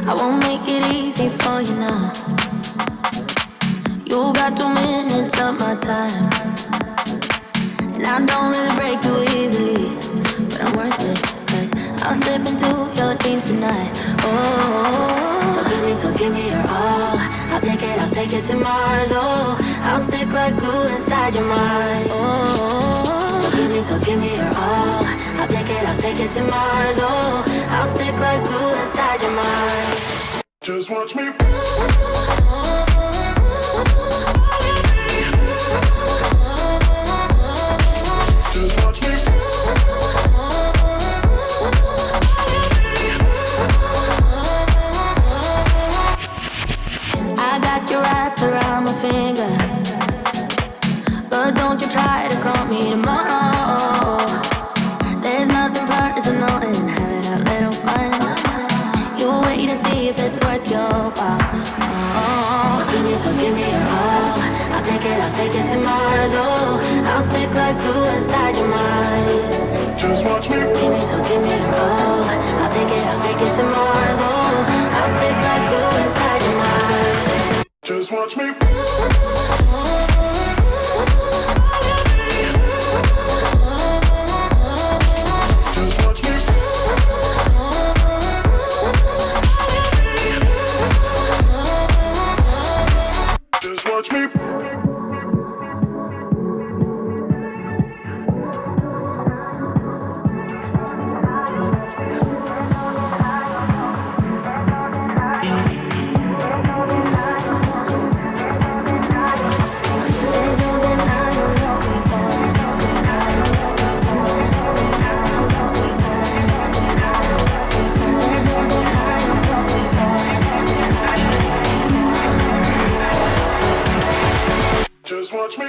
I won't make it easy for you now. You got 2 minutes of my time, and I don't really break too easily, but I'm worth it, 'cause I'll slip into your dreams tonight. Oh, so give me your all. I'll take it to Mars. Oh, I'll stick like glue inside your mind. Oh, so give me your all. I'll take it to Mars. Oh, I'll stick like glue inside your mind. Just watch me. Just watch me. I got you wrapped around my finger, but don't you try to call me tomorrow. There's nothing personal in having a little fun. You wait and see if it's worth your while. Oh. So give me your all. I'll take it to Mars. Oh, I'll stick like glue inside your mind. Just watch me. Give me your all. I'll take it to Mars. Oh, I'll stick like glue inside your mind. Just watch me. Watch me. Just watch me.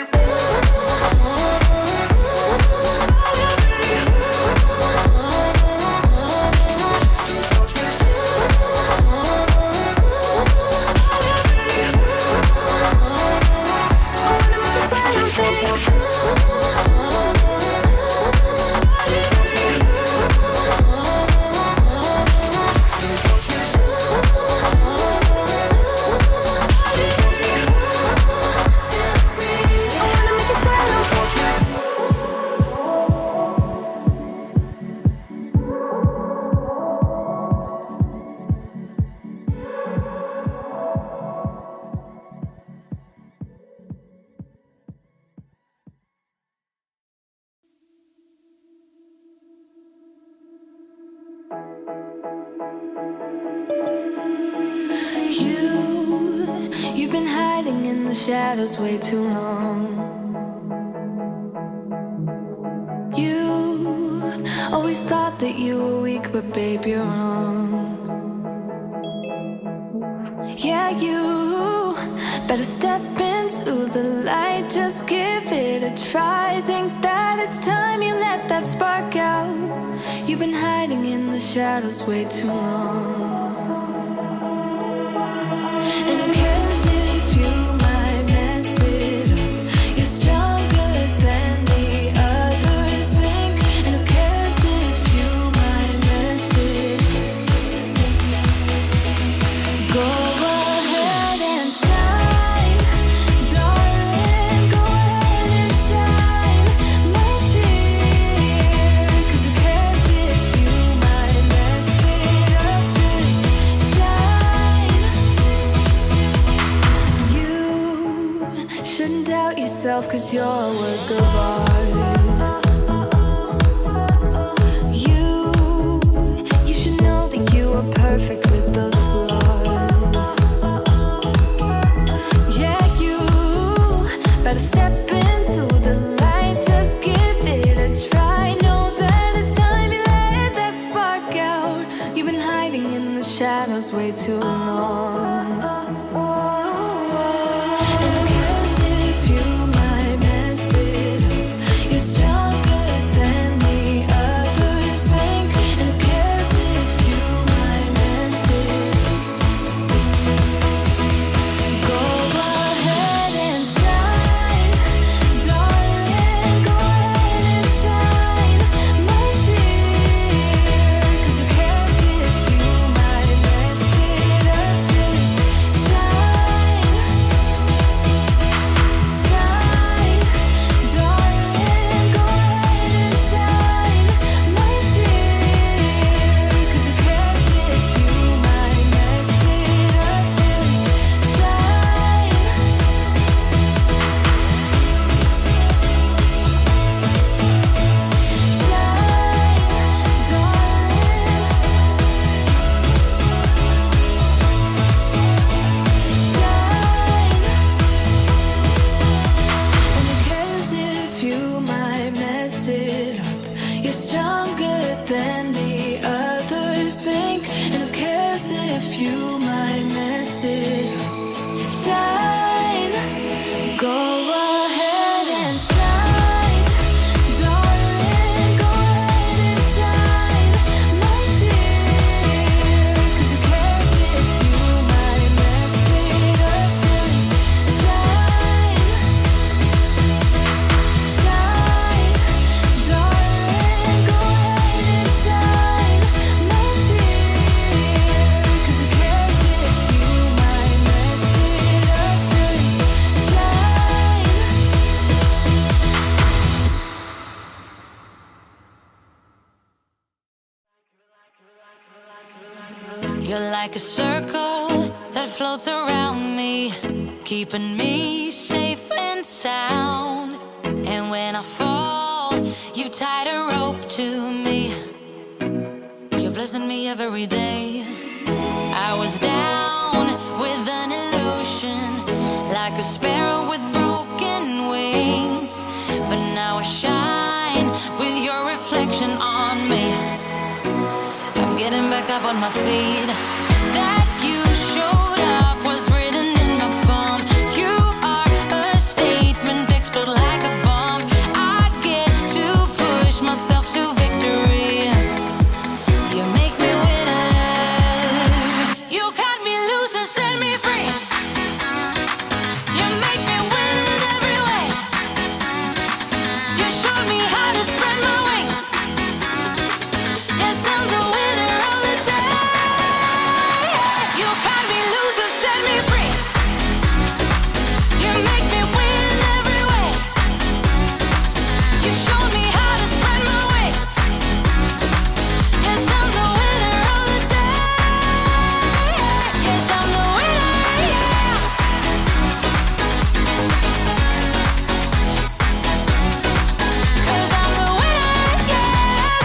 You've been hiding in the shadows way too long. You always thought that you were weak, but babe, you're wrong. Yeah, you better step into the light, just give it a try. Think that it's time you let that spark out. You've been hiding in the shadows way too long. And who cares if you might mess it up? You're stronger than the others think. And who cares if you might mess it up? Go ahead and shine, darling. Go ahead and shine, my dear. 'Cause who cares if you might mess it up? Just shine. Shouldn't doubt yourself, 'cause you're a work of art. You should know that you are perfect with those flaws. Yeah, you better step into the light, just give it a try. Know that it's time you let that spark out. You've been hiding in the shadows way too long. Cause who cares cares if you might miss it? Shine, go ahead and shine, darling, go ahead and shine, my dear. 'Cause who cares if you might mess it up? Just shine, shine, darling, go ahead and shine, my dear. 'Cause who cares if you might mess it up? Just shine. You're like a circle that floats around me, keeping me safe and sound. And when I fall, you tied a rope to me. You're blessing me every day. I was down with an illusion, like a sparrow with broken wings. But now I shine with your reflection on me. I'm getting back up on my feet. That you showed up was written in my palm. You are a statement, explode like a bomb. I get to push myself to victory. You make me winner. You cut me loose and set me free. You make me win in every way. You showed me how to spread my wings. Yes, I'm the winner of the day. You cut me loose and set me free. You make me win in every way. You showed me how to spread my wings. Yes, I'm the winner of the day. Yes, I'm the winner, yeah. 'Cause I'm the winner, yes.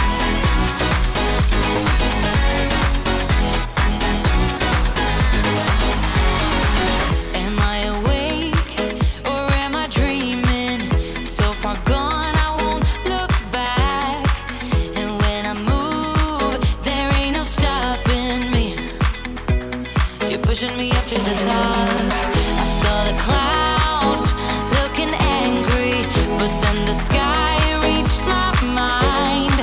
Am I awake or am I dreaming? So far gone, I won't look back. And when I move, there ain't no stopping me. You're pushing me up to the top. I saw the clouds looking angry, but then the sky reached my mind.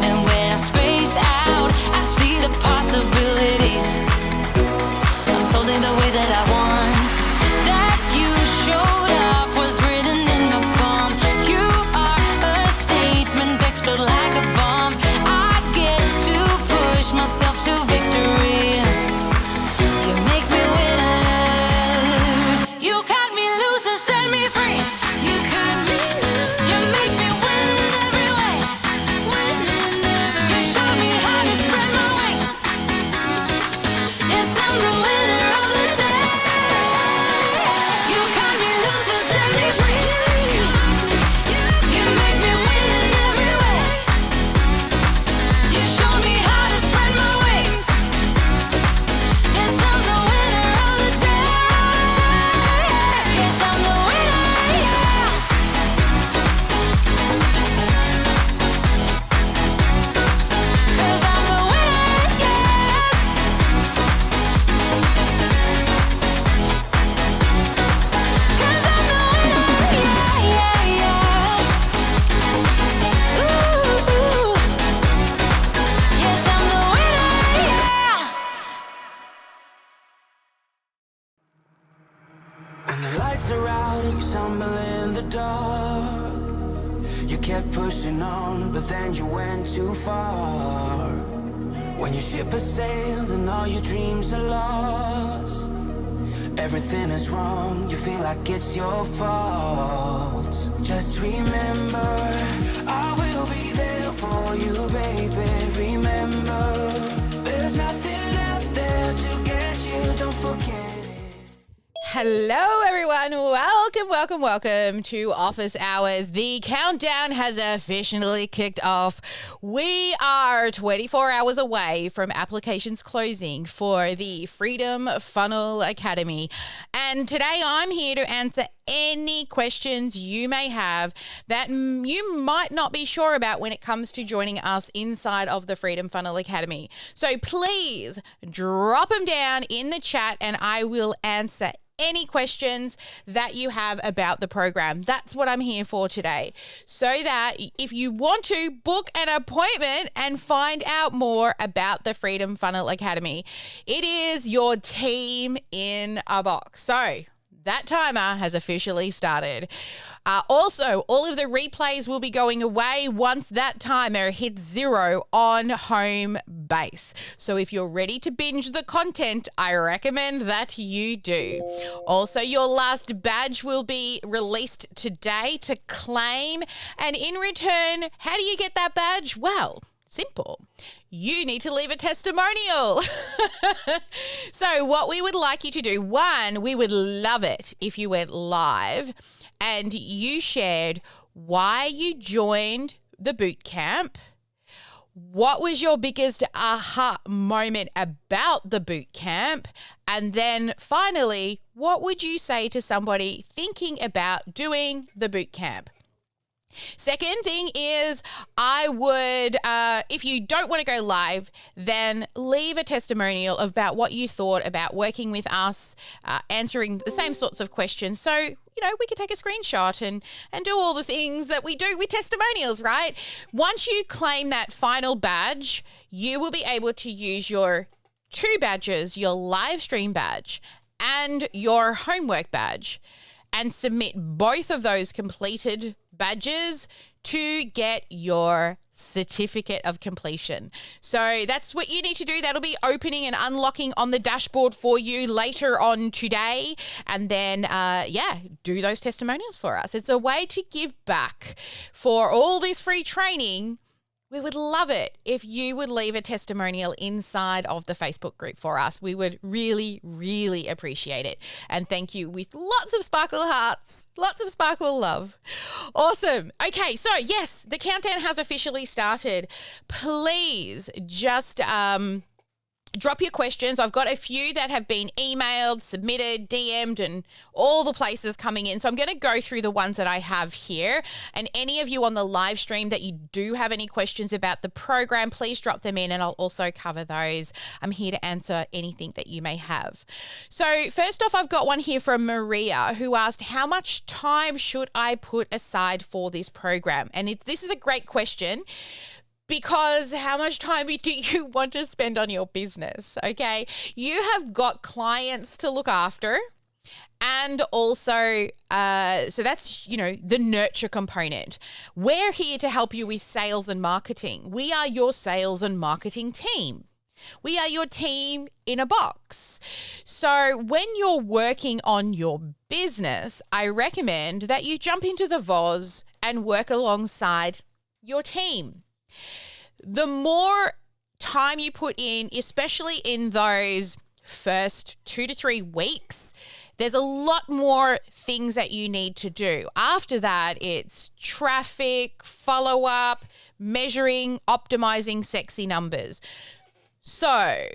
And when I space out, I see the possibilities unfolding the way that I want. That you showed up was written in my palm. You are a statement, explode like a bomb. I get to push myself to victory. You make me winner. You cut me loose and set me free. You cut me loose. You make me win in every way. Win in every way. You show me how to spread my wings. Yes, I'm the winner of the day. You cut me loose and set me free. You make me win in every way. You show me how to spread my wings. Yes, I'm the winner of the day. Yes, I'm the winner, yeah. 'Cause I'm the winner, yes. 'Cause I'm the winner, yeah, yeah, yeah. Ooh, yes, I'm the winner, yeah. When the lights are out and you stumble in the dark, you kept pushing on, but then you went too far. When your ship has sailed and all your dreams are lost, everything is wrong, you feel like it's your fault. Just remember, I will be there for you, baby. Remember, there's nothing out there to get you, don't forget it. Hello, everyone. Welcome to Office Hours. The countdown has officially kicked off. We are 24 hours away from applications closing for the Freedom Funnel Academy. And today I'm here to answer any questions you may have that you might not be sure about when it comes to joining us inside of the Freedom Funnel Academy. So please drop them down in the chat and I will answer any questions that you have about the program. That's what I'm here for today. So that if you want to book an appointment and find out more about the Freedom Funnel Academy, it is your team in a box. So that timer has officially started. Also, all of the replays will be going away once that timer hits 0 on home base. So if you're ready to binge the content, I recommend that you do. Also, your last badge will be released today to claim. And in return, how do you get that badge? Well, simple. You need to leave a testimonial. So what we would like you to do, one, we would love it if you went live and you shared why you joined the boot camp. What was your biggest aha moment about the boot camp? And then finally, what would you say to somebody thinking about doing the boot camp? Second thing is I would, if you don't want to go live, then leave a testimonial about what you thought about working with us, answering the same sorts of questions. So, we could take a screenshot and do all the things that we do with testimonials, right? Once you claim that final badge, you will be able to use your 2 badges, your live stream badge and your homework badge, and submit both of those completed badges to get your certificate of completion. So that's what you need to do. That'll be opening and unlocking on the dashboard for you later on today. And then, do those testimonials for us. It's a way to give back for all this free training. We would love it if you would leave a testimonial inside of the Facebook group for us. We would really, really appreciate it. And thank you with lots of sparkle hearts, lots of sparkle love. Awesome. Okay, so yes, the countdown has officially started. Please just drop your questions. I've got a few that have been emailed, submitted, DM'd, and all the places coming in. So I'm going to go through the ones that I have here. And any of you on the live stream that you do have any questions about the program, please drop them in and I'll also cover those. I'm here to answer anything that you may have. So first off, I've got one here from Maria who asked, how much time should I put aside for this program? And this is a great question, because how much time do you want to spend on your business? Okay, you have got clients to look after, and also, so that's, the nurture component. We're here to help you with sales and marketing. We are your sales and marketing team. We are your team in a box. So when you're working on your business, I recommend that you jump into the VOZ and work alongside your team. The more time you put in, especially in those first 2 to 3 weeks, there's a lot more things that you need to do. After that, it's traffic, follow-up, measuring, optimizing sexy numbers. So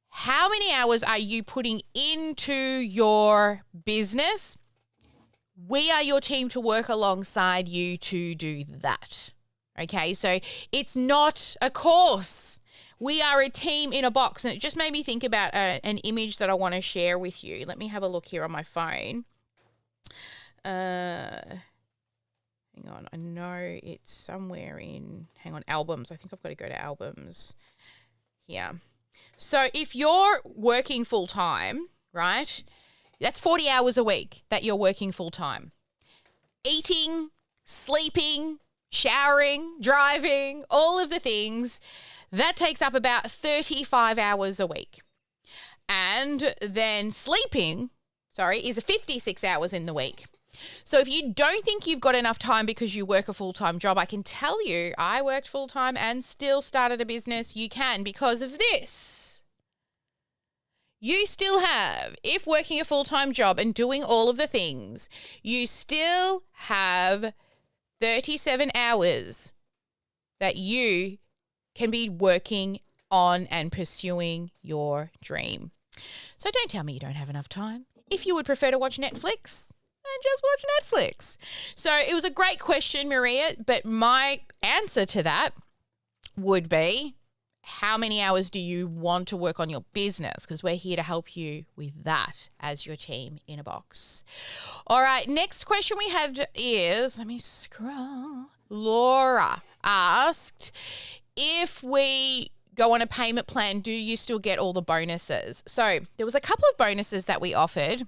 how many hours are you putting into your business? We are your team to work alongside you to do that. Okay, so it's not a course. We are a team in a box. And it just made me think about an image that I want to share with you. Let me have a look here on my phone. Hang on, I know it's somewhere in, albums. I think I've got to go to albums here. So if you're working full time, right, that's 40 hours a week that you're working full time. Eating, sleeping, showering, driving, all of the things, that takes up about 35 hours a week. And then sleeping, is 56 hours in the week. So if you don't think you've got enough time because you work a full-time job, I can tell you I worked full-time and still started a business. You can, because of this. you still have, if working a full-time job and doing all of the things, you still have 37 hours that you can be working on and pursuing your dream. So don't tell me you don't have enough time. If you would prefer to watch Netflix, then just watch Netflix. So it was a great question, Maria, but my answer to that would be, how many hours do you want to work on your business? Because we're here to help you with that as your team in a box. All right, next question we had is, let me scroll. Laura asked, if we go on a payment plan, do you still get all the bonuses? So there was a couple of bonuses that we offered.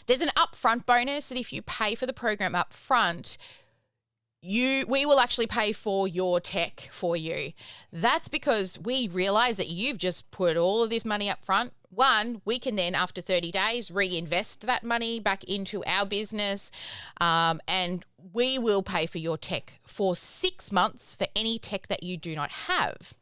There's an upfront bonus that if you pay for the program up front, we will actually pay for your tech for you. That's because we realize that you've just put all of this money up front. One, we can then, after 30 days, reinvest that money back into our business, and we will pay for your tech for 6 months for any tech that you do not have.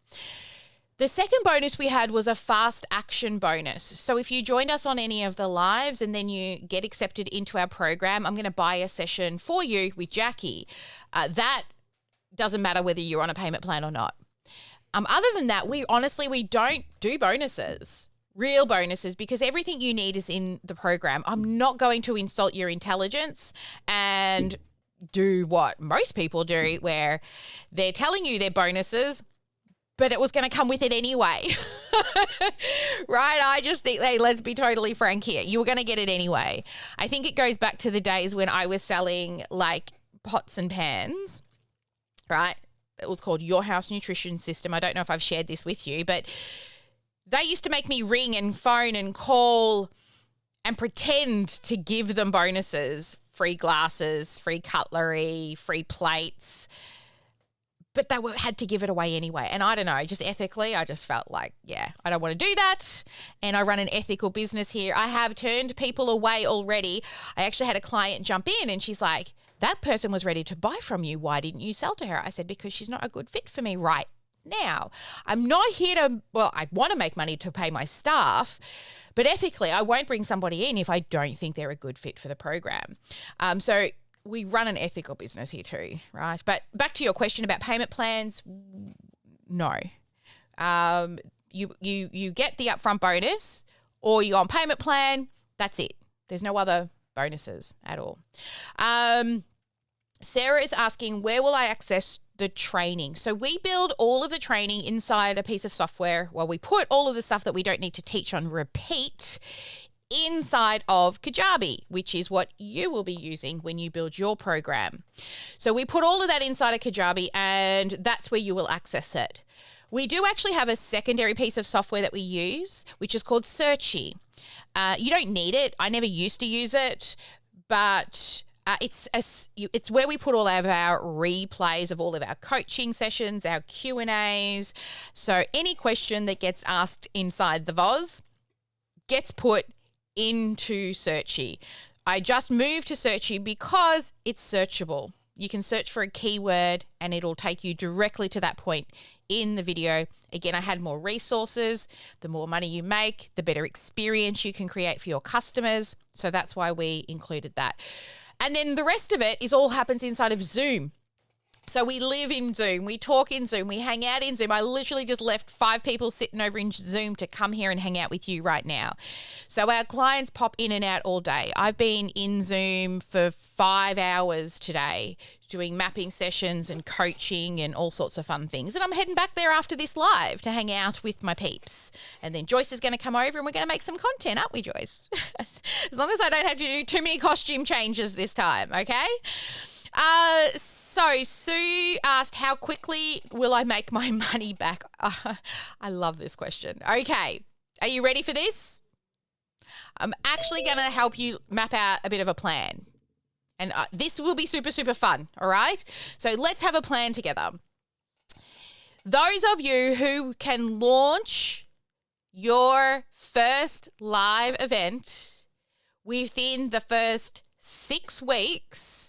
The second bonus we had was a fast action bonus. So if you joined us on any of the lives and then you get accepted into our program, I'm going to buy a session for you with Jacqui. That doesn't matter whether you're on a payment plan or not. Other than that, we don't do bonuses, real bonuses, because everything you need is in the program. I'm not going to insult your intelligence and do what most people do, where they're telling you they're bonuses, but it was going to come with it anyway, right? I just think, hey, let's be totally frank here. You were going to get it anyway. I think it goes back to the days when I was selling like pots and pans, right? It was called Your House Nutrition System. I don't know if I've shared this with you, but they used to make me ring and phone and call and pretend to give them bonuses, free glasses, free cutlery, free plates. But they had to give it away anyway. And I don't know, just ethically, I just felt like, yeah, I don't want to do that. And I run an ethical business here. I have turned people away already. I actually had a client jump in and she's like, that person was ready to buy from you. Why didn't you sell to her? I said, because she's not a good fit for me right now. I'm not here to, I want to make money to pay my staff, but ethically, I won't bring somebody in if I don't think they're a good fit for the program. So we run an ethical business here too, right? But back to your question about payment plans, no. You get the upfront bonus, or you go on payment plan, that's it. There's no other bonuses at all. Sarah is asking, where will I access the training? So we build all of the training inside a piece of software. Well, we put all of the stuff that we don't need to teach on repeat inside of Kajabi, which is what you will be using when you build your program. So we put all of that inside of Kajabi, and that's where you will access it. We do actually have a secondary piece of software that we use, which is called Searchy. You don't need it. I never used to use it, but it's where we put all of our replays of all of our coaching sessions, our Q&As. So any question that gets asked inside the VOZ gets put into Searchy. I just moved to Searchy because it's searchable. You can search for a keyword and it'll take you directly to that point in the video. Again, I had more resources. The more money you make, the better experience you can create for your customers. So that's why we included that. And then the rest of it all happens inside of Zoom. So we live in Zoom, we talk in Zoom, we hang out in Zoom. I literally just left 5 people sitting over in Zoom to come here and hang out with you right now. So our clients pop in and out all day. I've been in Zoom for 5 hours today doing mapping sessions and coaching and all sorts of fun things. And I'm heading back there after this live to hang out with my peeps. And then Joyce is going to come over and we're going to make some content, aren't we, Joyce? As long as I don't have to do too many costume changes this time, okay? So Sue asked, how quickly will I make my money back? I love this question. Okay, are you ready for this? I'm actually going to help you map out a bit of a plan. And this will be super, super fun, all right? So let's have a plan together. Those of you who can launch your first live event within the first 6 weeks,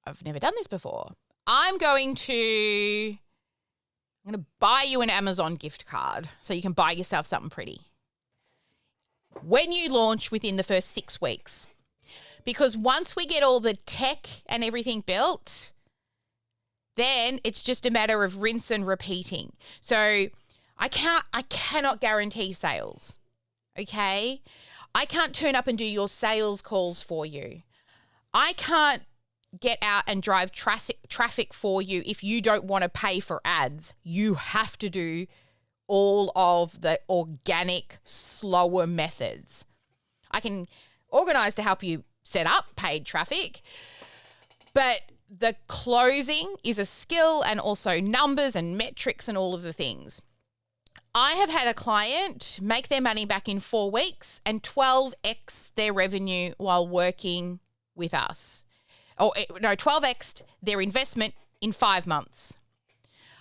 I've never done this before. I'm going to I'm going to buy you an Amazon gift card so you can buy yourself something pretty. When you launch within the first 6 weeks, because once we get all the tech and everything built, then it's just a matter of rinse and repeating. So I cannot guarantee sales, okay? I can't turn up and do your sales calls for you. I can't get out and drive traffic for you if you don't want to pay for ads. You have to do all of the organic, slower methods. I can organize to help you set up paid traffic, but the closing is a skill, and also numbers and metrics and all of the things. I have had a client make their money back in 4 weeks and 12x their revenue while working with us. 12x their investment in 5 months.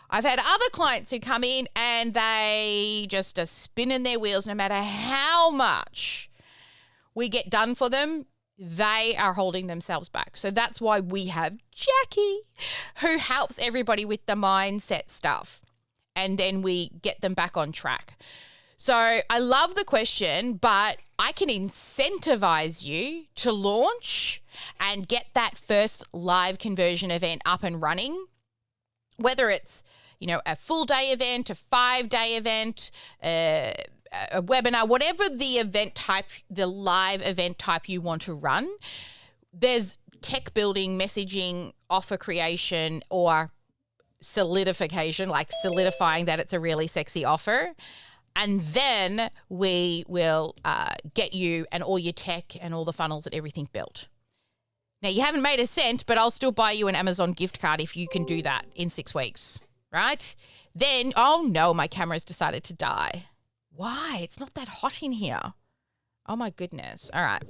I've had other clients who come in and they just are spinning their wheels. No matter how much we get done for them, they are holding themselves back. So that's why we have Jacqui, who helps everybody with the mindset stuff. And then we get them back on track. So I love the question, but I can incentivize you to launch and get that first live conversion event up and running, whether it's, a full day event, a 5-day event, a webinar, whatever the event type, the live event type you want to run. There's tech building, messaging, offer creation, or solidification, like solidifying that it's a really sexy offer. And then we will get you and all your tech and all the funnels and everything built. Now, you haven't made a cent, but I'll still buy you an Amazon gift card if you can do that in 6 weeks, right? Then, oh no, my camera's decided to die. Why? It's not that hot in here. Oh my goodness. All right.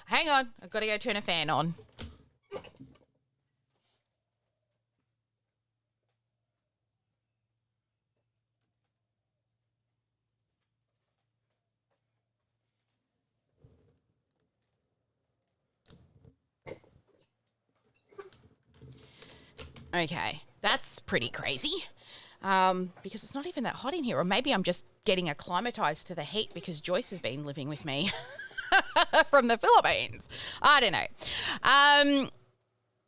Hang on. I've got to go turn a fan on. Okay, that's pretty crazy because it's not even that hot in here. Or maybe I'm just getting acclimatized to the heat because Joyce has been living with me from the Philippines. I don't know.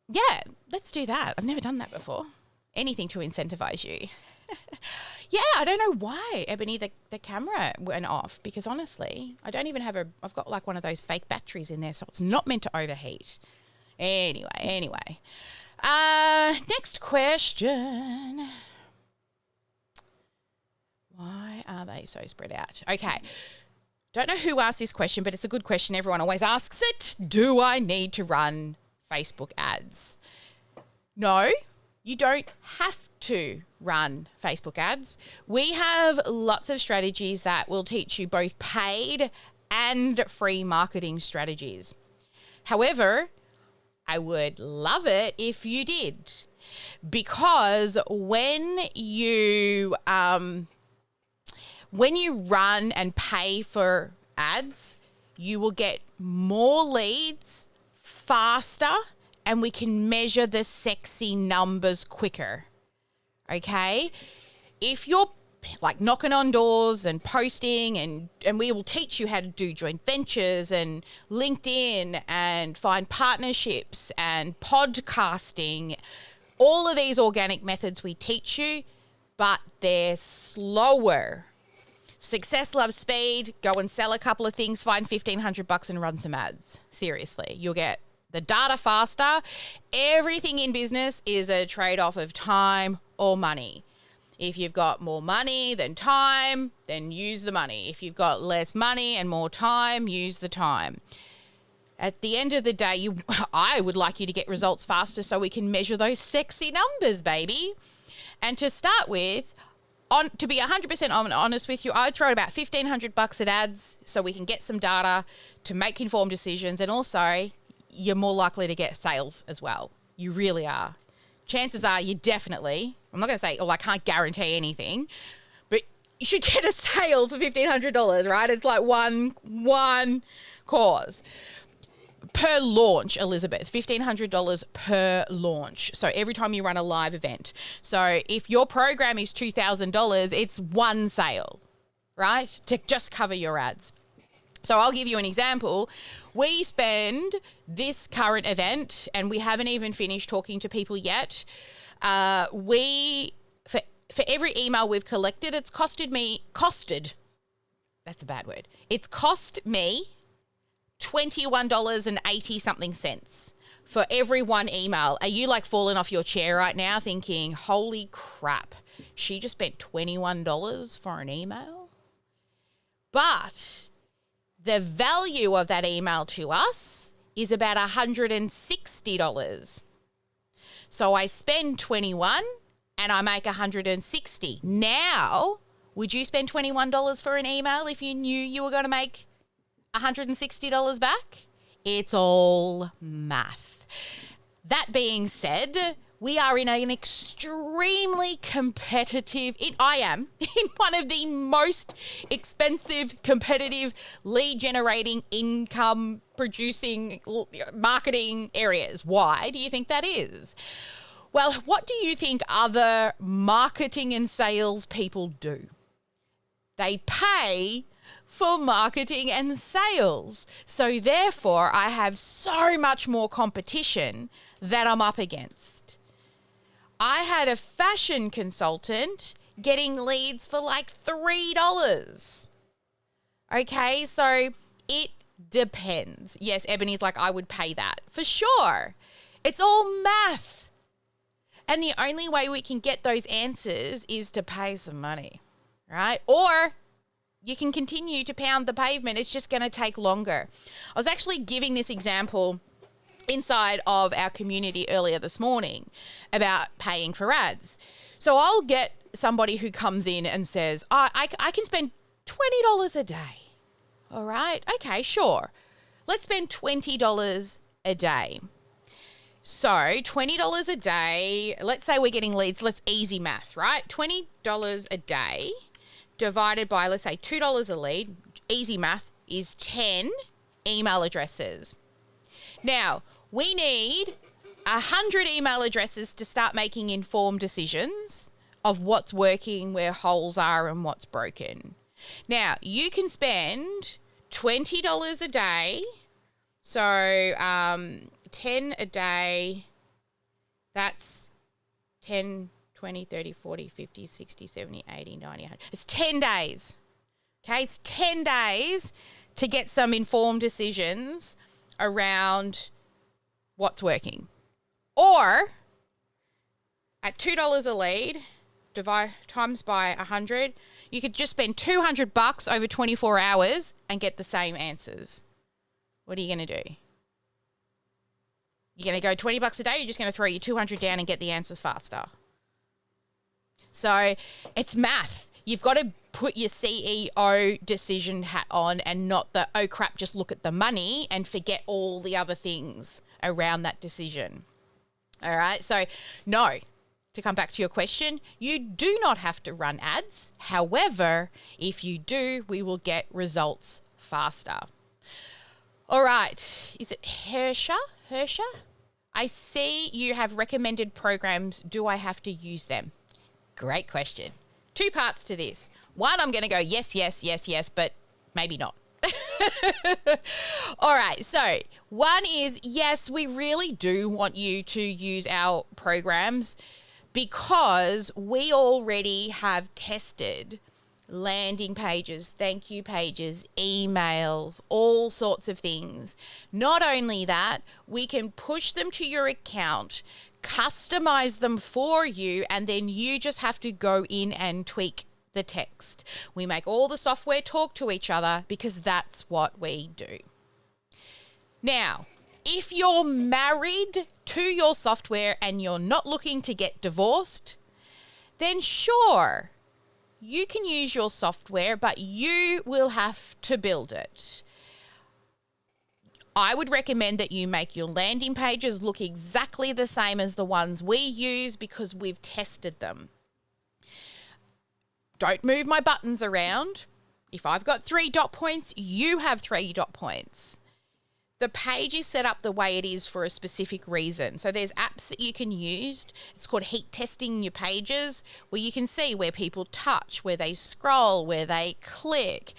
Yeah, let's do that. I've never done that before. Anything to incentivize you. Yeah, I don't know why, Ebony, the camera went off because honestly, I don't even have I've got like one of those fake batteries in there, so it's not meant to overheat. Anyway. Next question. Why are they so spread out? Okay. Don't know who asked this question, but it's a good question. Everyone always asks it. Do I need to run Facebook ads? No, you don't have to run Facebook ads. We have lots of strategies that will teach you both paid and free marketing strategies. However, I would love it if you did, because when you run and pay for ads, you will get more leads faster, and we can measure the sexy numbers quicker. Okay? If you're like knocking on doors and posting and we will teach you how to do joint ventures and LinkedIn and find partnerships and podcasting, all of these organic methods we teach you, but they're slower. Success loves speed. Go and sell a couple of things, find $1,500 and run some ads. Seriously, you'll get the data faster. Everything in business is a trade-off of time or money. If you've got more money than time, then use the money. If you've got less money and more time, use the time. At the end of the day, I would like you to get results faster so we can measure those sexy numbers, baby. And to start with, to be 100% honest with you, I'd throw about $1,500 at ads so we can get some data to make informed decisions. And also, you're more likely to get sales as well. You really are. Chances are you definitely, I'm not going to say, I can't guarantee anything, but you should get a sale for $1,500, right? It's like one cause. per launch, Elizabeth, $1,500 per launch. So every time you run a live event. So if your program is $2,000, it's one sale, right? To just cover your ads. So I'll give you an example. We spend this current event, and we haven't even finished talking to people yet. For every email we've collected, it's that's a bad word. It's cost me $21.80 something cents for every one email. Are you like falling off your chair right now thinking, holy crap, she just spent $21 for an email? But the value of that email to us is about $160. So I spend 21 and I make 160. Now, would you spend $21 for an email if you knew you were going to make $160 back? It's all math. That being said, we are in an extremely competitive, I am in one of the most expensive, competitive, lead generating, income producing, marketing areas. Why do you think that is? Well, what do you think other marketing and sales people do? They pay for marketing and sales. So therefore, I have so much more competition that I'm up against. I had a fashion consultant getting leads for like $3. Okay, so it depends. Yes, Ebony's like, I would pay that for sure. It's all math. And the only way we can get those answers is to pay some money, right? Or you can continue to pound the pavement. It's just going to take longer. I was actually giving this example inside of our community earlier this morning about paying for ads. So I'll get somebody who comes in and says, I can spend $20 a day. All right. Okay, sure. Let's spend $20 a day. So $20 a day, let's say we're getting leads. Let's easy math, right? $20 a day divided by, let's say, $2 a lead, easy math, is 10 email addresses. Now, we need 100 email addresses to start making informed decisions of what's working, where holes are, and what's broken. Now, you can spend $20 a day, so 10 a day, that's 10, 20, 30, 40, 50, 60, 70, 80, 90, 100. It's 10 days. Okay, it's 10 days to get some informed decisions around what's working. Or at $2 a lead, divide times by 100, you could just spend $200 over 24 hours and get the same answers. What are you going to do? You're going to go $20 a day, or you're just going to throw your 200 down and get the answers faster. So it's math. You've got to put your CEO decision hat on and not the, oh crap, just look at the money and forget all the other things around that decision. All right. So no, to come back to your question, you do not have to run ads. However, if you do, we will get results faster. All right. Is it Hersha? I see you have recommended programs. Do I have to use them? Great question. Two parts to this. One, I'm going to go yes, but maybe not. All right. So one is, yes, we really do want you to use our programs because we already have tested landing pages, thank you pages, emails, all sorts of things. Not only that, we can push them to your account, customize them for you, and then you just have to go in and tweak the text. We make all the software talk to each other because that's what we do. Now, if you're married to your software and you're not looking to get divorced, then sure, you can use your software, but you will have to build it. I would recommend that you make your landing pages look exactly the same as the ones we use because we've tested them. Don't move my buttons around. If I've got 3 dot points, you have 3 dot points. the page is set up the way it is for a specific reason. So there's apps that you can use. It's called heat testing your pages, where you can see where people touch, where they scroll, where they click,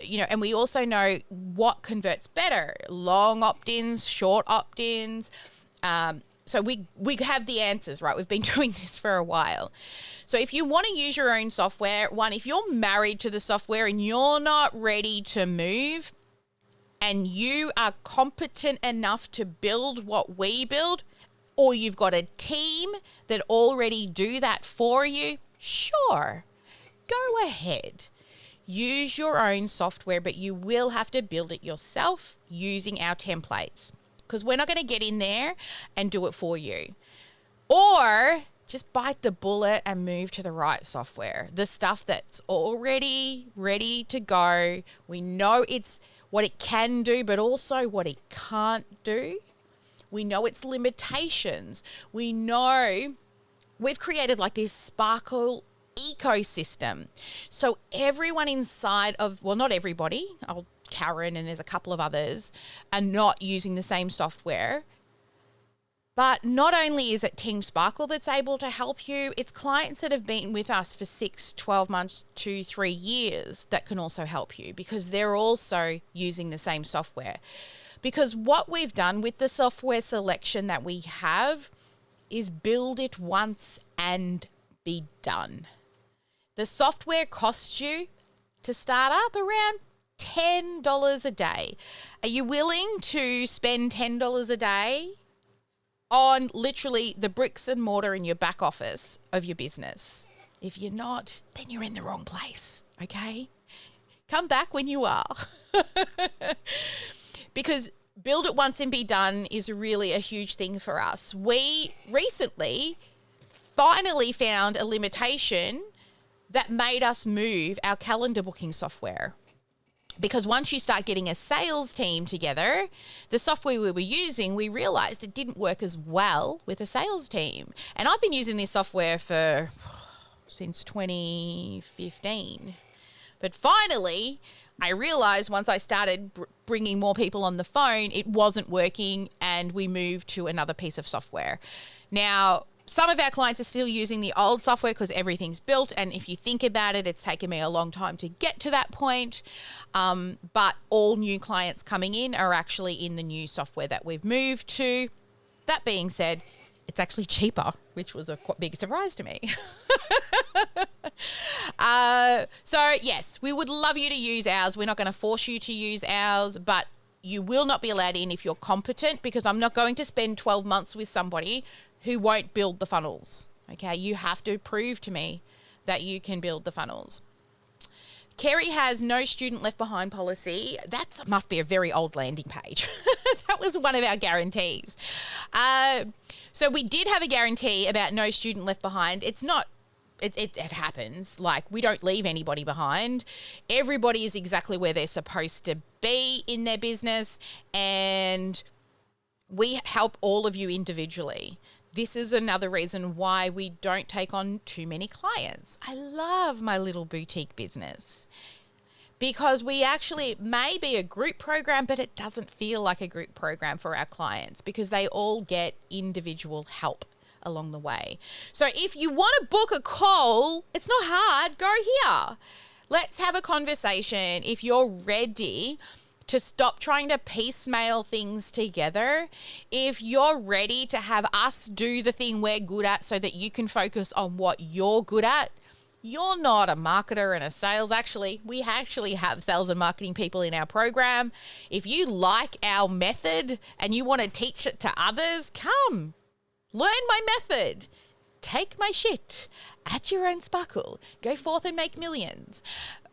and we also know what converts better, long opt-ins, short opt-ins. So we have the answers, right? We've been doing this for a while. So if you want to use your own software, if you're married to the software and you're not ready to move, and you are competent enough to build what we build, or you've got a team that already do that for you, sure, go ahead. Use your own software, but you will have to build it yourself using our templates, because we're not going to get in there and do it for you. Or just bite the bullet and move to the right software, the stuff that's already ready to go. We know it's what it can do, but also what it can't do. We know its limitations. We know we've created like this Sparkle ecosystem. So everyone inside of, not everybody, Karen and there's a couple of others, are not using the same software. But not only is it Team Sparkle that's able to help you, it's clients that have been with us for 6, 12 months to 3 years that can also help you, because they're also using the same software. Because what we've done with the software selection that we have is build it once and be done. The software costs you to start up around $10 a day. Are you willing to spend $10 a day on literally the bricks and mortar in your back office of your business? If you're not, then you're in the wrong place, okay? Come back when you are. Because build it once and be done is really a huge thing for us. We recently finally found a limitation that made us move our calendar booking software. Because once you start getting a sales team together, the software we were using, we realized it didn't work as well with a sales team. And I've been using this software since 2015. But finally, I realized once I started bringing more people on the phone, it wasn't working, and we moved to another piece of software. Now, some of our clients are still using the old software because everything's built. And if you think about it, it's taken me a long time to get to that point. But all new clients coming in are actually in the new software that we've moved to. That being said, it's actually cheaper, which was a quite big surprise to me. So yes, we would love you to use ours. We're not going to force you to use ours, but you will not be allowed in if you're competent, because I'm not going to spend 12 months with somebody who won't build the funnels. Okay, you have to prove to me that you can build the funnels. Kerry has no student left behind policy. That must be a very old landing page. That was one of our guarantees. So we did have a guarantee about no student left behind. It's not, it happens. Like, we don't leave anybody behind. Everybody is exactly where they're supposed to be in their business, and we help all of you individually. This is another reason why we don't take on too many clients. I love my little boutique business, because we actually may be a group program, but it doesn't feel like a group program for our clients, because they all get individual help along the way. So if you want to book a call, it's not hard. Go here. Let's have a conversation. If you're ready to stop trying to piecemeal things together, if you're ready to have us do the thing we're good at so that you can focus on what you're good at, you're not a marketer and a sales. Actually, we actually have sales and marketing people in our program. If you like our method and you want to teach it to others, come. Learn my method. Take my shit at your own sparkle. Go forth and make millions.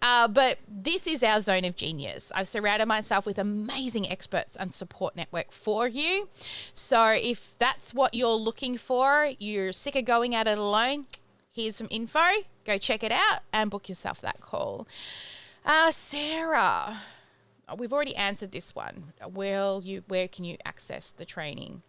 But this is our zone of genius. I've surrounded myself with amazing experts and support network for you. So if that's what you're looking for, you're sick of going at it alone, here's some info. Go check it out and book yourself that call. Sarah, we've already answered this one. Where can you access the training?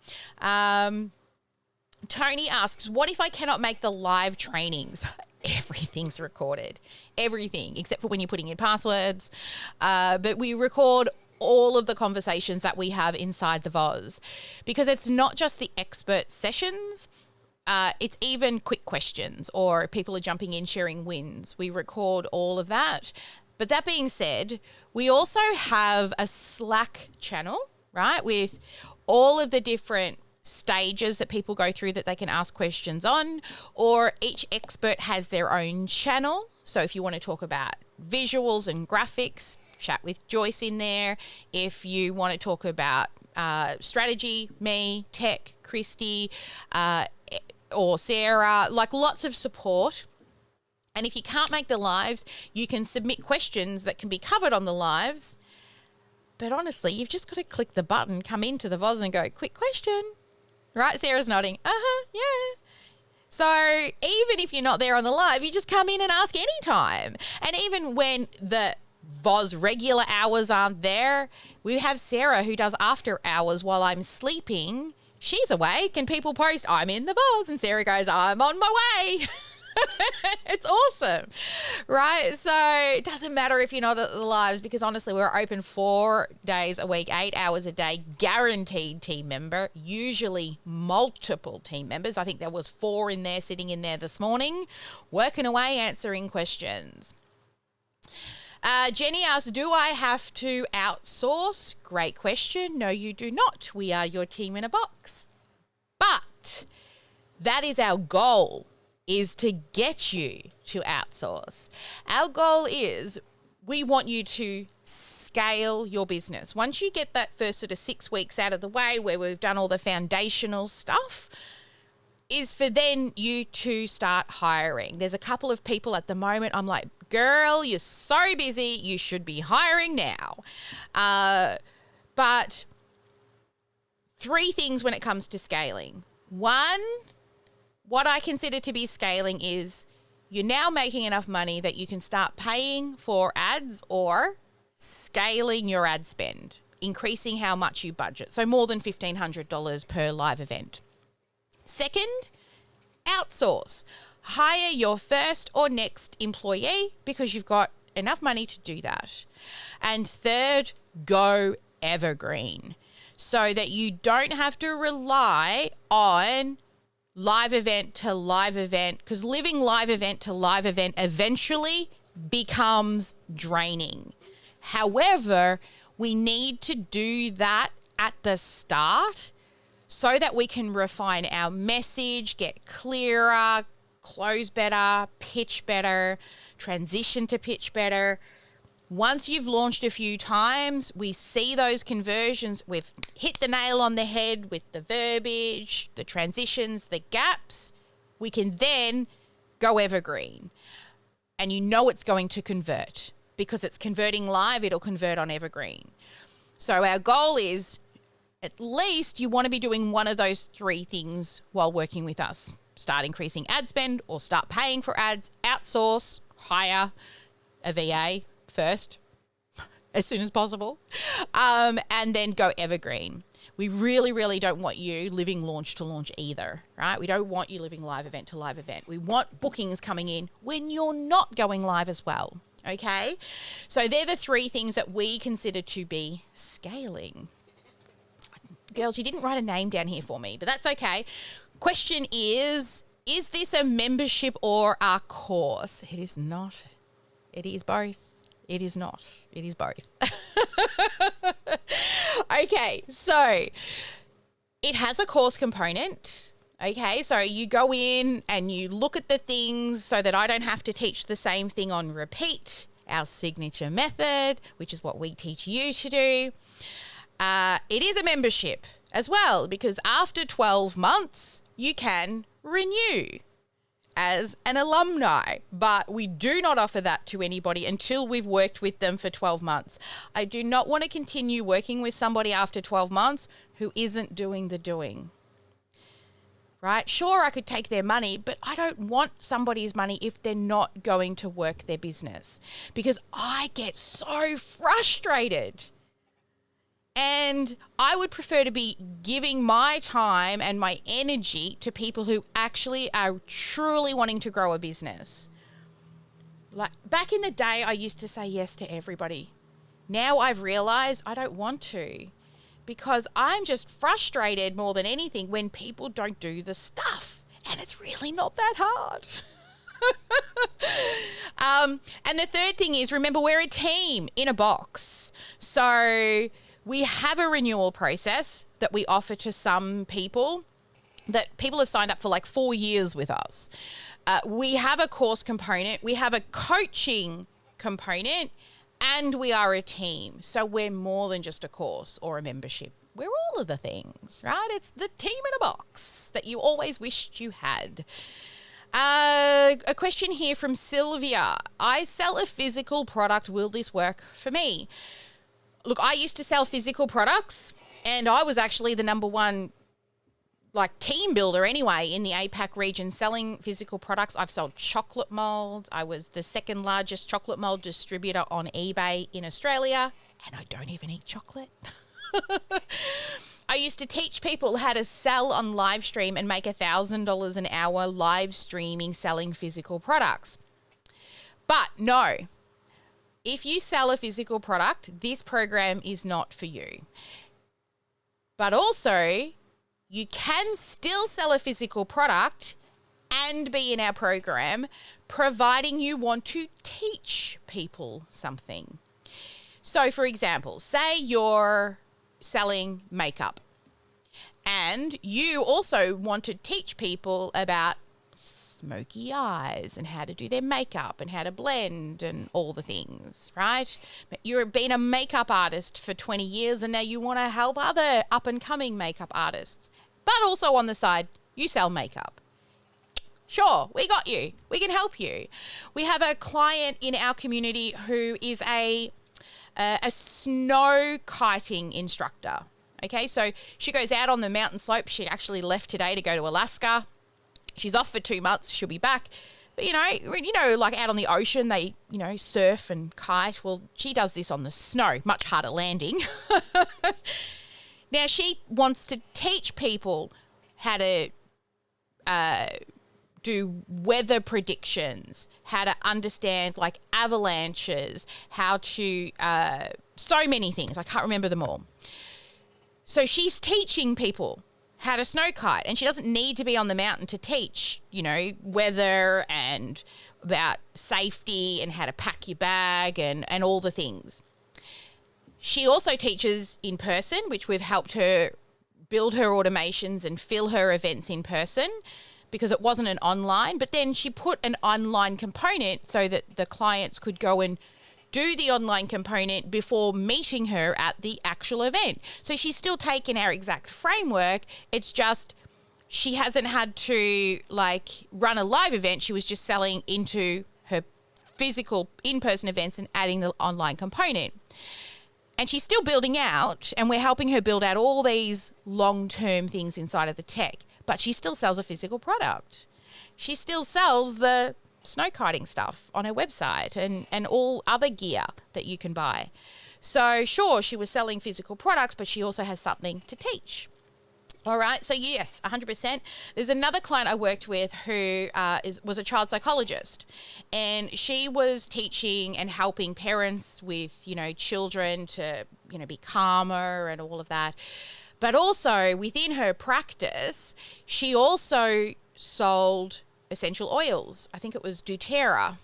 Tony asks, what if I cannot make the live trainings? Everything's recorded. Everything, except for when you're putting in passwords. But we record all of the conversations that we have inside the VOZ, because it's not just the expert sessions. It's even quick questions, or people are jumping in, sharing wins. We record all of that. But that being said, we also have a Slack channel, right, with all of the different stages that people go through that they can ask questions on, or each expert has their own channel. So if you want to talk about visuals and graphics, chat with Joyce in there. If you want to talk about strategy, me, tech, Kristie, or Sarah, like lots of support. And if you can't make the lives, you can submit questions that can be covered on the lives. But honestly, you've just got to click the button, come into the VOZ and go, quick question. Right? Sarah's nodding. Yeah. So even if you're not there on the live, you just come in and ask anytime. And even when the VOZ regular hours aren't there, we have Sarah who does after hours while I'm sleeping. She's awake and people post, I'm in the VOZ, and Sarah goes, I'm on my way. It's awesome, right? So it doesn't matter if you're not at the lives, because honestly, we're open 4 days a week, 8 hours a day, guaranteed team member, usually multiple team members. I think there was 4 in there, sitting in there this morning, working away, answering questions. Jenny asks, do I have to outsource? Great question. No, you do not. We are your team in a box. But that is our goal, is to get you to outsource. Our goal is we want you to scale your business. Once you get that first sort of 6 weeks out of the way where we've done all the foundational stuff, is for then you to start hiring. There's a couple of people at the moment, I'm like, girl, you're so busy, you should be hiring now. But 3 things when it comes to scaling. 1, what I consider to be scaling is you're now making enough money that you can start paying for ads or scaling your ad spend, increasing how much you budget. So more than $1,500 per live event. Second, outsource. Hire your first or next employee because you've got enough money to do that. And third, go evergreen so that you don't have to rely on live event to live event, because living live event to live event eventually becomes draining. However, we need to do that at the start so that we can refine our message, get clearer, close better, pitch better, transition to pitch better. Once you've launched a few times, we see those conversions. We've hit the nail on the head with the verbiage, the transitions, the gaps. We can then go evergreen. And you know it's going to convert because it's converting live, it'll convert on evergreen. So our goal is at least you want to be doing one of those 3 things while working with us. Start increasing ad spend or start paying for ads, outsource, hire a VA first as soon as possible, and then go evergreen. We really, really don't want you living launch to launch either, right? We don't want you living live event to live event. We want bookings coming in when you're not going live as well, okay? So they're the 3 things that we consider to be scaling. Girls, you didn't write a name down here for me, but that's okay. Question is this a membership or a course? It is not. It is both. It is not. It is both. Okay, so it has a course component. Okay, so you go in and you look at the things so that I don't have to teach the same thing on repeat. Our signature method, which is what we teach you to do. It is a membership as well, because after 12 months, you can renew as an alumni, but we do not offer that to anybody until we've worked with them for 12 months. I do not want to continue working with somebody after 12 months who isn't doing the doing. Right? Sure, I could take their money, but I don't want somebody's money if they're not going to work their business, because I get so frustrated. And I would prefer to be giving my time and my energy to people who actually are truly wanting to grow a business. Like back in the day, I used to say yes to everybody. Now I've realized I don't want to, because I'm just frustrated more than anything when people don't do the stuff. And it's really not that hard. And the third thing is, remember, we're a team in a box. So we have a renewal process that we offer to some people that people have signed up for like 4 years with us. We have a course component. We have a coaching component. And we are a team. So we're more than just a course or a membership. We're all of the things, right? It's the team in a box that you always wished you had. A question here from Sylvia. I sell a physical product. Will this work for me? Look, I used to sell physical products, and I was actually the number one team builder anyway in the APAC region selling physical products. I've sold chocolate molds. I was the second largest chocolate mold distributor on eBay in Australia, and I don't even eat chocolate. I used to teach people how to sell on live stream and make $1,000 an hour live streaming selling physical products. But no, if you sell a physical product, this program is not for you. But also, you can still sell a physical product and be in our program, providing you want to teach people something. So, for example, say you're selling makeup and you also want to teach people about smoky eyes and how to do their makeup and how to blend and all the things, right? You've been a makeup artist for 20 years and now you want to help other up-and-coming makeup artists. But also on the side, you sell makeup. Sure, we got you. We can help you. We have a client in our community who is a snow kiting instructor. Okay, so she goes out on the mountain slopes. She actually left today to go to Alaska. She's off for 2 months. She'll be back. But, like out on the ocean, they, surf and kite. Well, she does this on the snow, much harder landing. Now, she wants to teach people how to do weather predictions, how to understand avalanches, how to so many things. I can't remember them all. So she's teaching people how to snow kite, and she doesn't need to be on the mountain to teach, weather and about safety and how to pack your bag and all the things. She also teaches in person, which we've helped her build her automations and fill her events in person because it wasn't an online. But then she put an online component so that the clients could go and do the online component before meeting her at the actual event. So she's still taken our exact framework. It's just she hasn't had to run a live event. She was just selling into her physical in-person events and adding the online component. And she's still building out, and we're helping her build out all these long-term things inside of the tech. But she still sells a physical product. She still sells the snow kiting stuff on her website and all other gear that you can buy. So sure, she was selling physical products, but she also has something to teach. All right. So yes, 100%. There's another client I worked with who was a child psychologist, and she was teaching and helping parents with, children to, be calmer and all of that. But also within her practice, she also sold essential oils. I think it was doTERRA.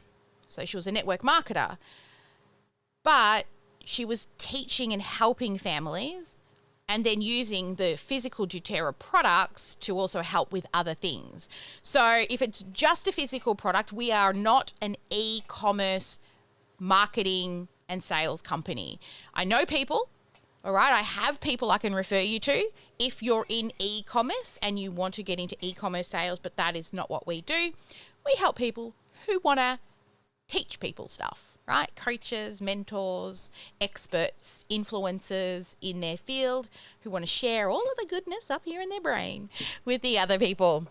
So she was a network marketer, but she was teaching and helping families and then using the physical doTERRA products to also help with other things. So if it's just a physical product, we are not an e-commerce marketing and sales company. I know people, all right? I have people I can refer you to if you're in e-commerce and you want to get into e-commerce sales, but that is not what we do. We help people who want to teach people stuff, right? Coaches, mentors, experts, influencers in their field who want to share all of the goodness up here in their brain with the other people.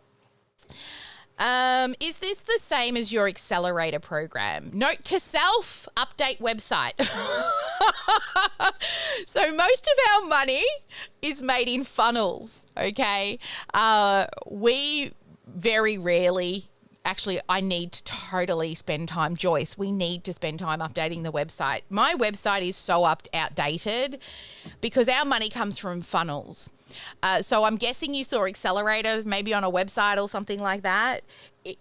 Is this the same as your accelerator program? Note to self, update website. So most of our money is made in funnels, okay? We very rarely actually, I need to totally spend time, Joyce. We need to spend time updating the website. My website is so outdated because our money comes from funnels. So I'm guessing you saw Accelerator maybe on a website or something like that.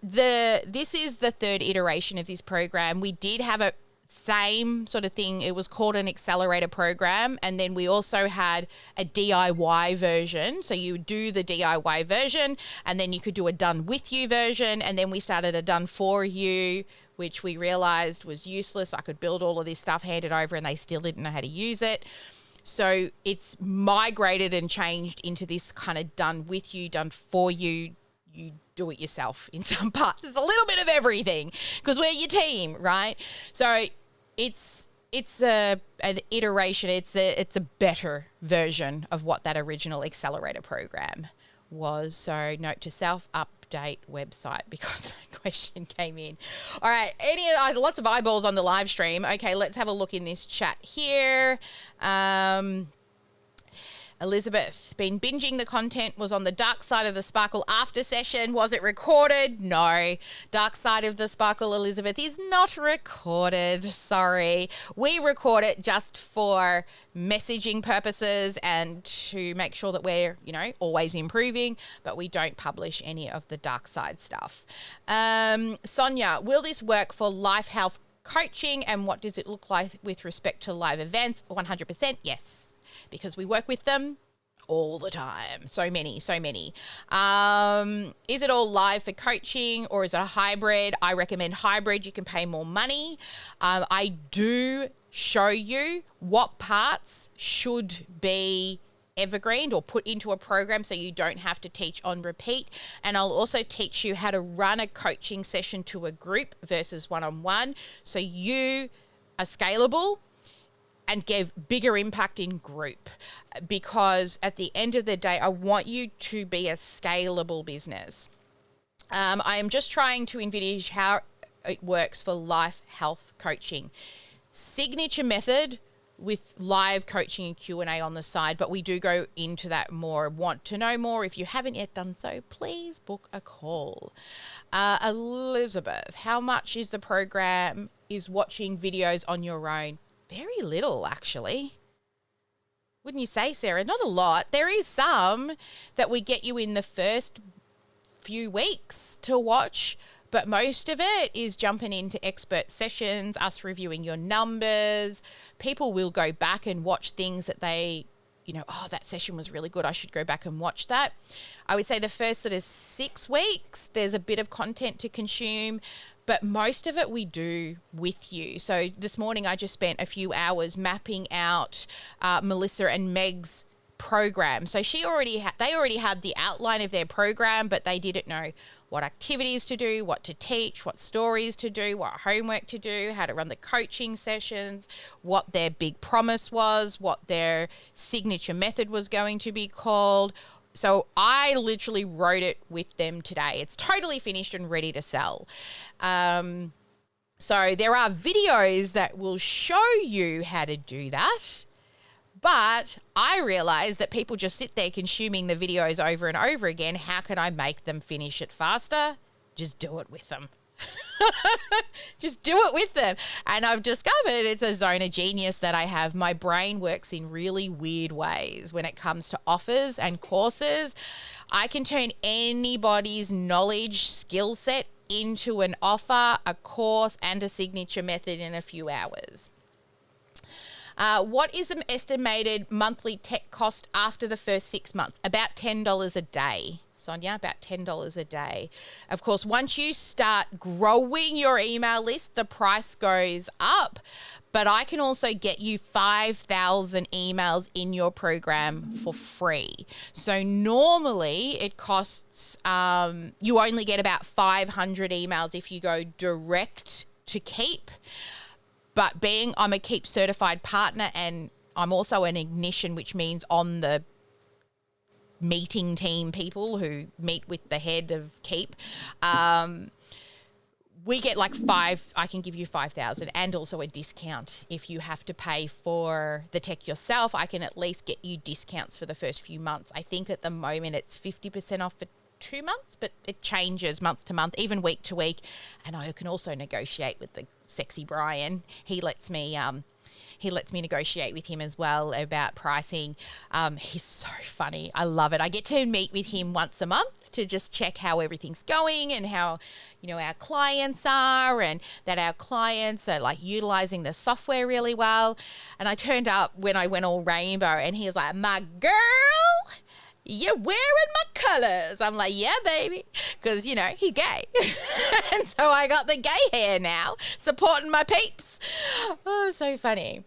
This is the third iteration of this program. We did have a same sort of thing. It was called an accelerator program. And then we also had a DIY version. So you do the DIY version and then you could do a done with you version. And then we started a done for you, which we realized was useless. I could build all of this stuff, hand it over, and they still didn't know how to use it. So it's migrated and changed into this kind of done with you, done for you. You do it yourself in some parts. It's a little bit of everything because we're your team, right? So it's an iteration. It's a better version of what that original accelerator program was. So note to self, update website because that question came in. All right, lots of eyeballs on the live stream. Okay, let's have a look in this chat here. Elizabeth, been binging the content, was on the Dark Side of the Sparkle after session. Was it recorded? No. Dark Side of the Sparkle, Elizabeth, is not recorded. Sorry. We record it just for messaging purposes and to make sure that we're, always improving, but we don't publish any of the Dark Side stuff. Sonia, will this work for life health coaching and what does it look like with respect to live events? 100% yes. Because we work with them all the time. So many. Is it all live for coaching or is it a hybrid? I recommend hybrid. You can pay more money. I do show you what parts should be evergreen or put into a program so you don't have to teach on repeat. And I'll also teach you how to run a coaching session to a group versus one-on-one. So you are scalable and give bigger impact in group, because at the end of the day, I want you to be a scalable business. I am just trying to envisage how it works for life health coaching. Signature method with live coaching and Q&A on the side, but we do go into that more. Want to know more? If you haven't yet done so, please book a call. Elizabeth, how much is the program is watching videos on your own? Very little, actually. Wouldn't you say, Sarah? Not a lot. There is some that we get you in the first few weeks to watch, but most of it is jumping into expert sessions, us reviewing your numbers. People will go back and watch things that they, that session was really good. I should go back and watch that. I would say the first sort of 6 weeks, there's a bit of content to consume, but most of it we do with you. So this morning I just spent a few hours mapping out Melissa and Meg's program. So they already had the outline of their program, but they didn't know what activities to do, what to teach, what stories to do, what homework to do, how to run the coaching sessions, what their big promise was, what their signature method was going to be called. So I literally wrote it with them today. It's totally finished and ready to sell. So there are videos that will show you how to do that. But I realize that people just sit there consuming the videos over and over again. How can I make them finish it faster? Just do it with them. Just do it with them. And I've discovered it's a zone of genius that I have. My brain works in really weird ways when it comes to offers and courses. I can turn anybody's knowledge, skill set into an offer, a course, and a signature method in a few hours. What is an estimated monthly tech cost after the first 6 months? About $10 a day. Sonia, about $10 a day. Of course, once you start growing your email list, the price goes up, but I can also get you 5,000 emails in your program for free. So normally it costs, you only get about 500 emails if you go direct to Keep. But I'm a Keep certified partner and I'm also an Ignition, which means on the meeting team people who meet with the head of Keep, we get I can give you 5,000 and also a discount. If you have to pay for the tech yourself, I can at least get you discounts for the first few months. I think at the moment it's 50% off for 2 months, but it changes month to month, even week to week. And I can also negotiate with the sexy Brian. He lets me negotiate with him as well about pricing. He's so funny. I love it. I get to meet with him once a month to just check how everything's going and how, our clients are, and that our clients are like utilizing the software really well. And I turned up when I went all rainbow, and he was like, "My girl, you're wearing my colors." I'm like, "Yeah, baby," because, he's gay. And so I got the gay hair now, supporting my peeps. Oh, so funny.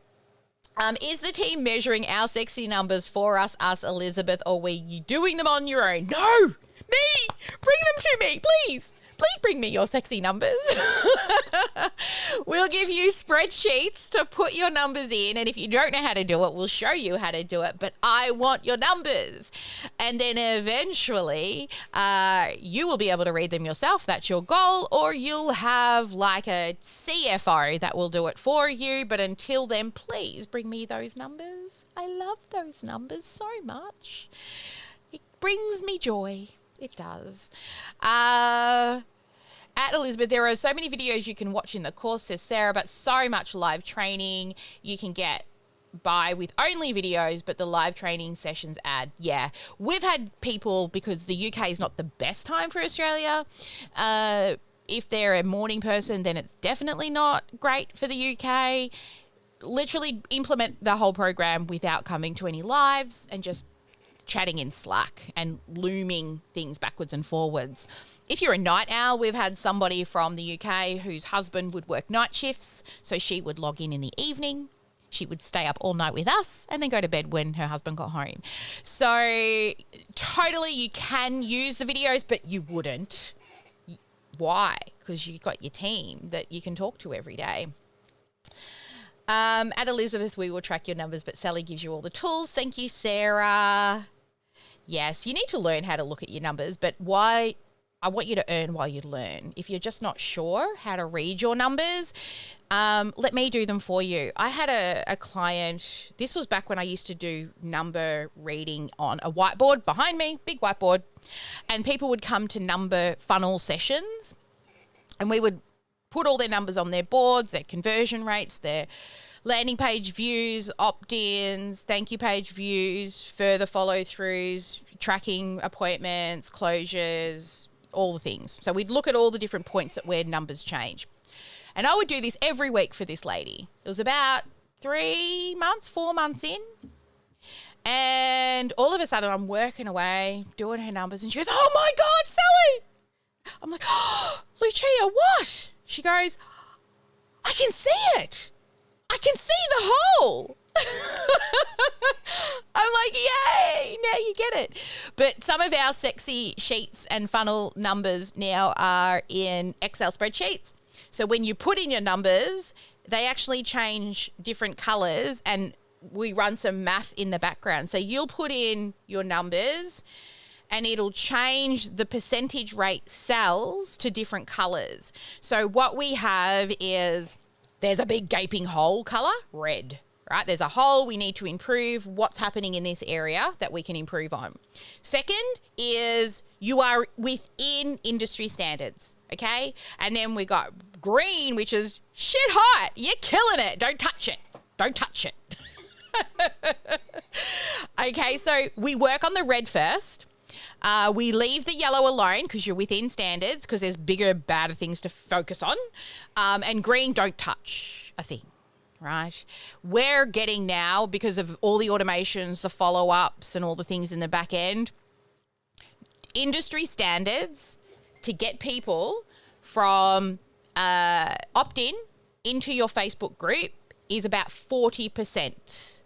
Is the team measuring our sexy numbers for us, Elizabeth, or were you doing them on your own? No, me. Bring them to me, please. Please bring me your sexy numbers. We'll give you spreadsheets to put your numbers in, and if you don't know how to do it, we'll show you how to do it, but I want your numbers. And then eventually you will be able to read them yourself. That's your goal, or you'll have like a CFO that will do it for you. But until then, please bring me those numbers. I love those numbers so much. It brings me joy. It does. At Elizabeth, there are so many videos you can watch in the course, says Sarah, but so much live training you can get by with only videos, but the live training sessions add. Yeah, we've had people, because the UK is not the best time for Australia. If they're a morning person, then it's definitely not great for the UK. Literally implement the whole program without coming to any lives and just chatting in Slack and looming things backwards and forwards. If you're a night owl, we've had somebody from the UK whose husband would work night shifts, so she would log in the evening. She would stay up all night with us and then go to bed when her husband got home. So totally you can use the videos, but you wouldn't. Why? Because you've got your team that you can talk to every day. At Elizabeth, we will track your numbers, but Sally gives you all the tools. Thank you, Sarah. Yes, you need to learn how to look at your numbers, but why? I want you to earn while you learn. If you're just not sure how to read your numbers, let me do them for you. I had a client, this was back when I used to do number reading on a whiteboard behind me, big whiteboard, and people would come to number funnel sessions, and we would put all their numbers on their boards, their conversion rates, their landing page views, opt-ins, thank you page views, further follow-throughs, tracking appointments, closures, all the things. So we'd look at all the different points at where numbers change. And I would do this every week for this lady. It was about 4 months in. And all of a sudden I'm working away, doing her numbers, and she goes, "Oh my God, Sally!" I'm like, "Oh, Lucia, what?" She goes, "I can see it. I can see the hole." I'm like, "Yay, now you get it." But some of our sexy sheets and funnel numbers now are in Excel spreadsheets. So when you put in your numbers, they actually change different colors, and we run some math in the background. So you'll put in your numbers and it'll change the percentage rate cells to different colors. So what we have is, there's a big gaping hole color, red, right? There's a hole, we need to improve what's happening in this area that we can improve on. Second is you are within industry standards, okay? And then we got green, which is shit hot. You're killing it. Don't touch it. Don't touch it. Okay, so we work on the red first. We leave the yellow alone because you're within standards, because there's bigger, badder things to focus on. And green, don't touch a thing, right? We're getting now, because of all the automations, the follow-ups and all the things in the back end, industry standards to get people from opt-in into your Facebook group is about 40%.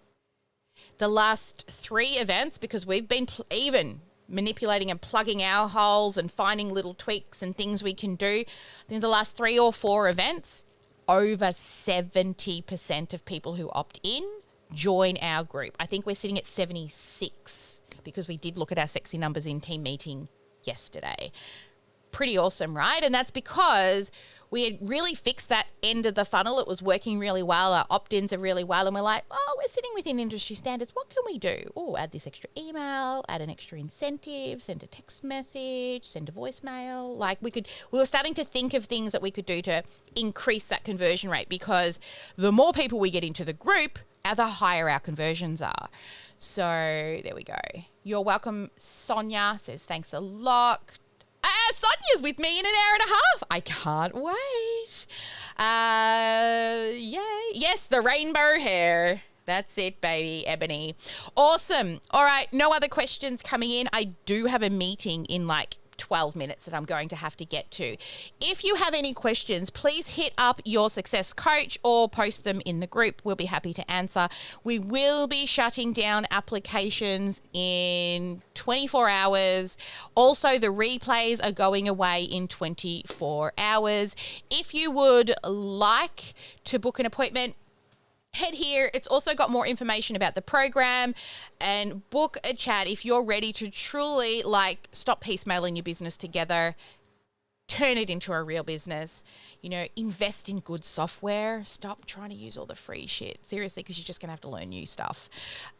The last 3 events, because we've been even manipulating and plugging our holes and finding little tweaks and things we can do, I think the last 3 or 4 events, over 70% of people who opt in join our group. I think we're sitting at 76 because we did look at our sexy numbers in team meeting yesterday. Pretty awesome, right? And that's because we had really fixed that end of the funnel. It was working really well. Our opt-ins are really well. And we're like, oh, we're sitting within industry standards. What can we do? Oh, add this extra email, add an extra incentive, send a text message, send a voicemail. Like we were starting to think of things that we could do to increase that conversion rate, because the more people we get into the group, the higher our conversions are. So there we go. You're welcome. Sonia says, thanks a lot. Sonia's with me in an hour and a half. I can't wait. Yay. Yes, the rainbow hair. That's it, baby. Ebony. Awesome. All right. No other questions coming in. I do have a meeting in like 12 minutes that I'm going to have to get to. If you have any questions, please hit up your success coach or post them in the group. We'll be happy to answer. We will be shutting down applications in 24 hours. Also, the replays are going away in 24 hours. If you would like to book an appointment, head here. It's also got more information about the program, and book a chat if you're ready to truly like stop piecemealing your business together, turn it into a real business, invest in good software. Stop trying to use all the free shit. Seriously, because you're just going to have to learn new stuff.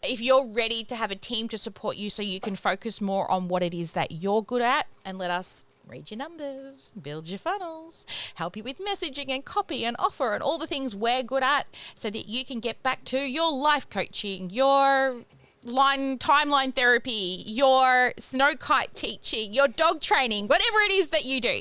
If you're ready to have a team to support you so you can focus more on what it is that you're good at, and let us read your numbers, build your funnels, help you with messaging and copy and offer and all the things we're good at, so that you can get back to your life coaching, your timeline therapy, your snow kite teaching, your dog training, whatever it is that you do.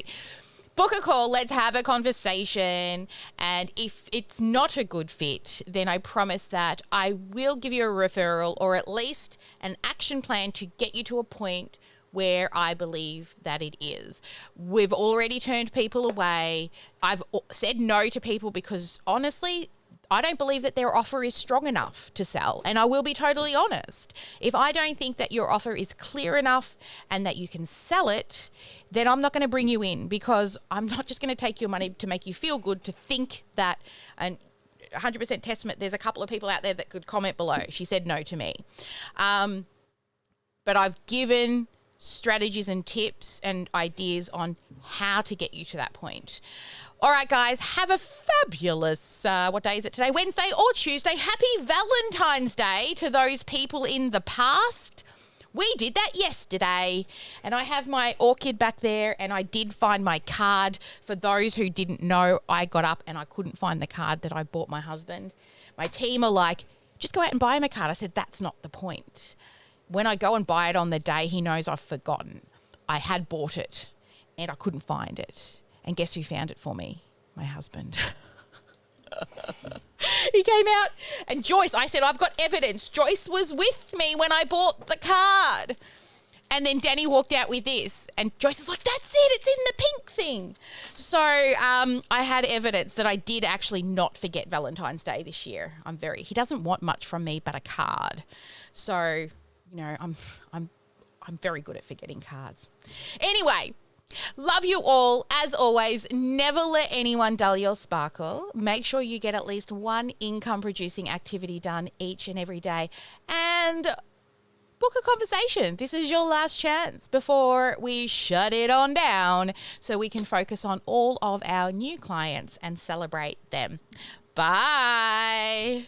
Book a call, let's have a conversation. And if it's not a good fit, then I promise that I will give you a referral, or at least an action plan to get you to a point where I believe that it is. We've already turned people away. I've said no to people because honestly, I don't believe that their offer is strong enough to sell. And I will be totally honest. If I don't think that your offer is clear enough and that you can sell it, then I'm not going to bring you in, because I'm not just going to take your money to make you feel good to think that, and 100% testament, there's a couple of people out there that could comment below. She said no to me. But I've given strategies and tips and ideas on how to get you to that point. All right, guys, have a fabulous, what day is it today? Wednesday or Tuesday. Happy Valentine's Day to those people in the past. We did that yesterday, and I have my orchid back there, and I did find my card. For those who didn't know, I got up and I couldn't find the card that I bought my husband. My team are like, just go out and buy him a card. I said, that's not the point. When I go and buy it on the day, he knows I've forgotten. I had bought it and I couldn't find it. And guess who found it for me? My husband. He came out, and Joyce, I said, I've got evidence. Joyce was with me when I bought the card. And then Danny walked out with this, and Joyce is like, that's it, it's in the pink thing. So I had evidence that I did actually not forget Valentine's Day this year. He doesn't want much from me but a card. So I'm very good at forgetting cards. Anyway, love you all. As always, never let anyone dull your sparkle. Make sure you get at least one income-producing activity done each and every day. And book a conversation. This is your last chance before we shut it on down, so we can focus on all of our new clients and celebrate them. Bye.